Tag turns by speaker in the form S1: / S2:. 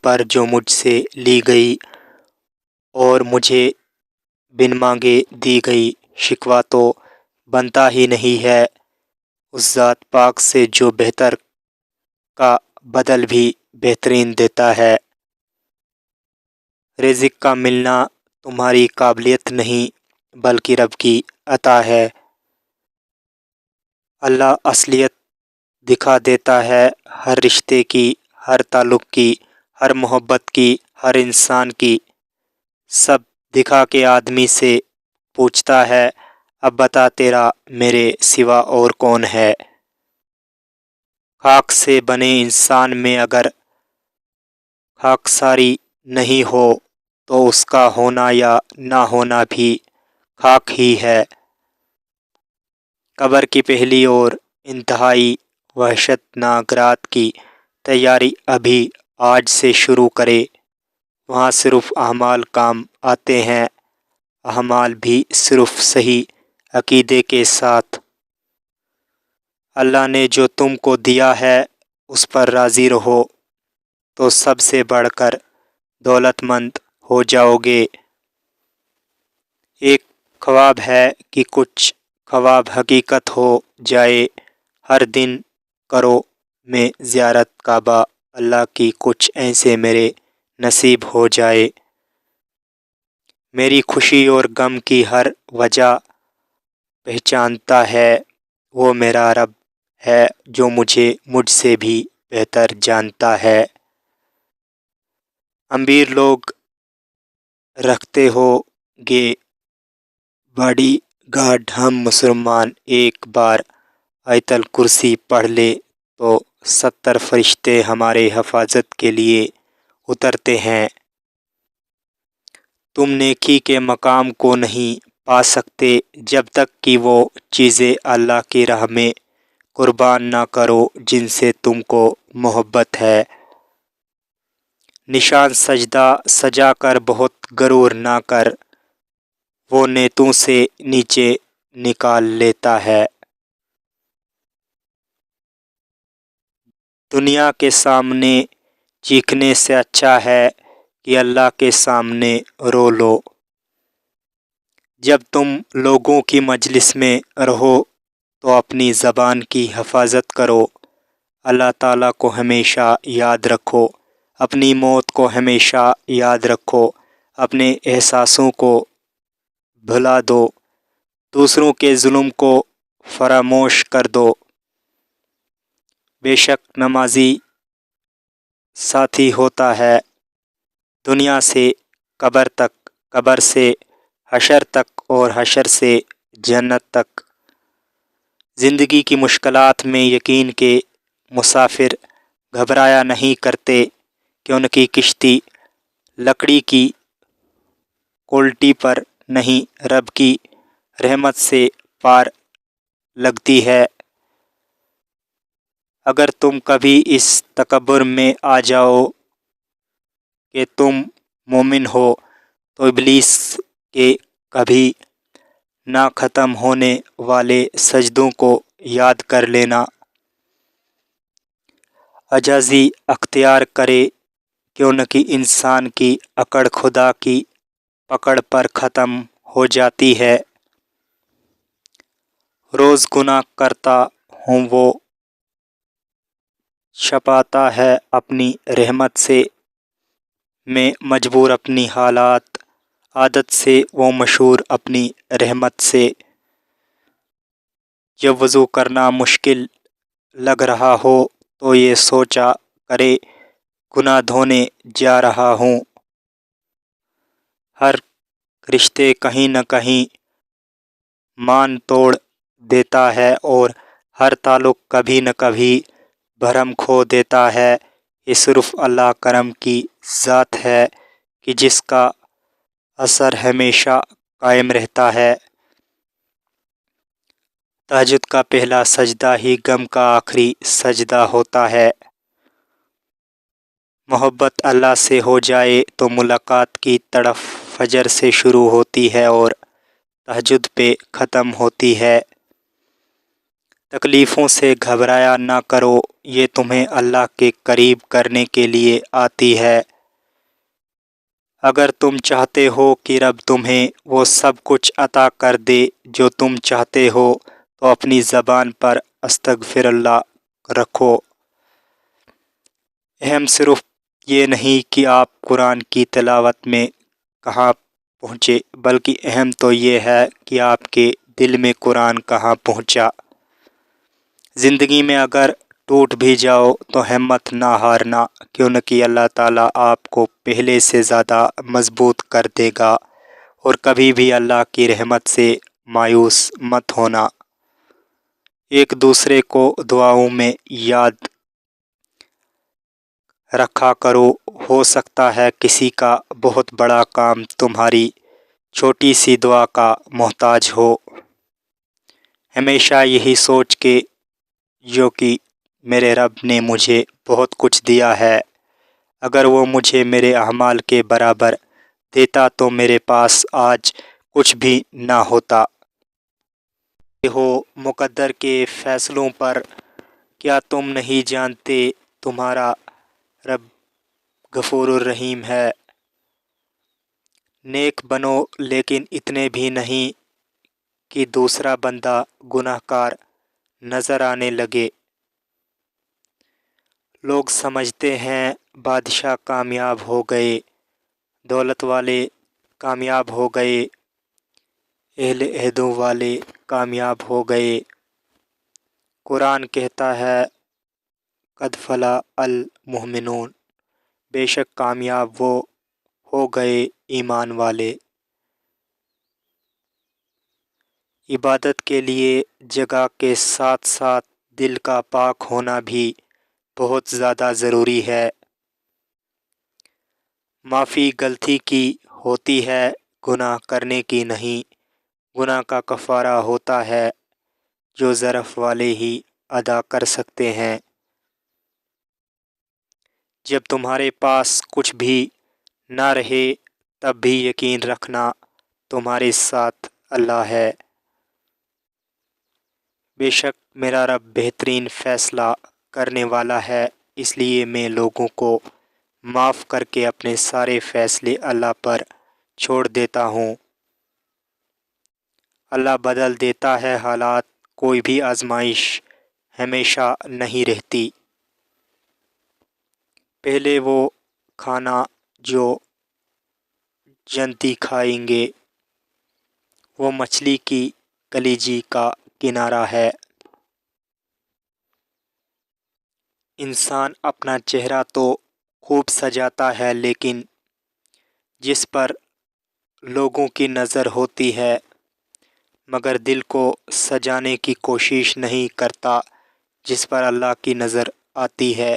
S1: پر جو مجھ سے لی گئی اور مجھے بن مانگے دی گئی، شکوہ تو بنتا ہی نہیں ہے اس ذات پاک سے جو بہتر کا بدل بھی بہترین دیتا ہے۔ رزق کا ملنا تمہاری قابلیت نہیں بلکہ رب کی عطا ہے۔ اللہ اصلیت دکھا دیتا ہے ہر رشتے کی، ہر تعلق کی، ہر محبت کی، ہر انسان کی۔ سب دکھا کے آدمی سے پوچھتا ہے اب بتا تیرا میرے سوا اور کون ہے۔ خاک سے بنے انسان میں اگر خاکساری نہیں ہو تو اس کا ہونا یا نہ ہونا بھی خاک ہی ہے۔ قبر کی پہلی اور انتہائی وحشتناک رات کی تیاری ابھی آج سے شروع کرے۔ وہاں صرف اعمال کام آتے ہیں، اعمال بھی صرف صحیح عقیدے کے ساتھ۔ اللہ نے جو تم کو دیا ہے اس پر راضی رہو تو سب سے بڑھ کر دولت مند ہو جاؤ گے۔ ایک خواب ہے کہ کچھ خواب حقیقت ہو جائے۔ ہر دن کرو میں زیارت کعبہ، اللہ کی کچھ ایسے میرے نصیب ہو جائے۔ میری خوشی اور غم کی ہر وجہ پہچانتا ہے، وہ میرا رب ہے جو مجھے مجھ سے بھی بہتر جانتا ہے۔ امیر لوگ رکھتے ہو گے باڈی گارڈ، ہم مسلمان ایک بار آیت الکرسی پڑھ لے تو 70 فرشتے ہمارے حفاظت کے لیے اترتے ہیں۔ تم نیکی کے مقام کو نہیں پا سکتے جب تک کہ وہ چیزیں اللہ کی راہ میں قربان نہ کرو جن سے تم کو محبت ہے۔ نشان سجدہ سجا کر بہت غرور نہ کر، وہ نیتوں سے نیچے نکال لیتا ہے۔ دنیا کے سامنے چیخنے سے اچھا ہے کہ اللہ کے سامنے رو لو۔ جب تم لوگوں کی مجلس میں رہو تو اپنی زبان کی حفاظت کرو۔ اللہ تعالیٰ کو ہمیشہ یاد رکھو، اپنی موت کو ہمیشہ یاد رکھو، اپنے احساسوں کو بھلا دو، دوسروں کے ظلم کو فراموش کر دو۔ بے شک نمازی ساتھی ہوتا ہے دنیا سے قبر تک، قبر سے حشر تک اور حشر سے جنت تک۔ زندگی کی مشکلات میں یقین کے مسافر گھبرایا نہیں کرتے کہ ان کی کشتی لکڑی کی کولٹی پر نہیں رب کی رحمت سے پار لگتی ہے۔ اگر تم کبھی اس تکبر میں آ جاؤ کہ تم مومن ہو تو ابلیس کے کبھی نہ ختم ہونے والے سجدوں کو یاد کر لینا۔ عاجزی اختیار کرے کیونکہ انسان کی اکڑ خدا کی پکڑ پر ختم ہو جاتی ہے۔ روز گناہ کرتا ہوں وہ چھپاتا ہے اپنی رحمت سے، میں مجبور اپنی حالات عادت سے، وہ مشہور اپنی رحمت سے۔ جب وضو کرنا مشکل لگ رہا ہو تو یہ سوچا کرے گناہ دھونے جا رہا ہوں۔ ہر رشتے کہیں نہ کہیں مان توڑ دیتا ہے اور ہر تعلق کبھی نہ کبھی بھرم کھو دیتا ہے۔ یہ صرف اللہ کرم کی ذات ہے کہ جس کا اثر ہمیشہ قائم رہتا ہے۔ تہجد کا پہلا سجدہ ہی غم کا آخری سجدہ ہوتا ہے۔ محبت اللہ سے ہو جائے تو ملاقات کی تڑپ فجر سے شروع ہوتی ہے اور تہجد پہ ختم ہوتی ہے۔ تکلیفوں سے گھبرایا نہ کرو، یہ تمہیں اللہ کے قریب کرنے کے لیے آتی ہے۔ اگر تم چاہتے ہو کہ رب تمہیں وہ سب کچھ عطا کر دے جو تم چاہتے ہو تو اپنی زبان پر استغفر اللہ رکھو۔ اہم صرف یہ نہیں کہ آپ قرآن کی تلاوت میں کہاں پہنچے، بلکہ اہم تو یہ ہے کہ آپ کے دل میں قرآن کہاں پہنچا۔ زندگی میں اگر ٹوٹ بھی جاؤ تو ہمت نہ ہارنا، کیونکہ اللہ تعالیٰ آپ کو پہلے سے زیادہ مضبوط کر دے گا، اور کبھی بھی اللہ کی رحمت سے مایوس مت ہونا۔ ایک دوسرے کو دعاؤں میں یاد رکھا کرو، ہو سکتا ہے کسی کا بہت بڑا کام تمہاری چھوٹی سی دعا کا محتاج ہو۔ ہمیشہ یہی سوچ کے جو کہ میرے رب نے مجھے بہت کچھ دیا ہے، اگر وہ مجھے میرے اعمال کے برابر دیتا تو میرے پاس آج کچھ بھی نہ ہوتا۔ ہو مقدر کے فیصلوں پر، کیا تم نہیں جانتے تمہارا رب غفور الرحیم ہے؟ نیک بنو لیکن اتنے بھی نہیں کہ دوسرا بندہ گناہ کار نظر آنے لگے۔ لوگ سمجھتے ہیں بادشاہ کامیاب ہو گئے، دولت والے کامیاب ہو گئے، اہل عہدوں والے کامیاب ہو گئے۔ قرآن کہتا ہے قد فلاح المؤمنون، بے شک کامیاب وہ ہو گئے ایمان والے۔ عبادت کے لیے جگہ کے ساتھ ساتھ دل کا پاک ہونا بھی بہت زیادہ ضروری ہے۔ معافی غلطی کی ہوتی ہے، گناہ کرنے کی نہیں۔ گناہ کا کفارہ ہوتا ہے جو ظرف والے ہی ادا کر سکتے ہیں۔ جب تمہارے پاس کچھ بھی نہ رہے تب بھی یقین رکھنا تمہارے ساتھ اللہ ہے۔ بے شک میرا رب بہترین فیصلہ کرنے والا ہے، اس لیے میں لوگوں کو معاف کر کے اپنے سارے فیصلے اللہ پر چھوڑ دیتا ہوں۔ اللہ بدل دیتا ہے حالات، کوئی بھی آزمائش ہمیشہ نہیں رہتی۔ پہلے وہ کھانا جو جنتی کھائیں گے وہ مچھلی کی کلیجی کا کنارہ ہے۔ انسان اپنا چہرہ تو خوب سجاتا ہے لیکن جس پر لوگوں کی نظر ہوتی ہے، مگر دل کو سجانے کی کوشش نہیں کرتا جس پر اللہ کی نظر آتی ہے۔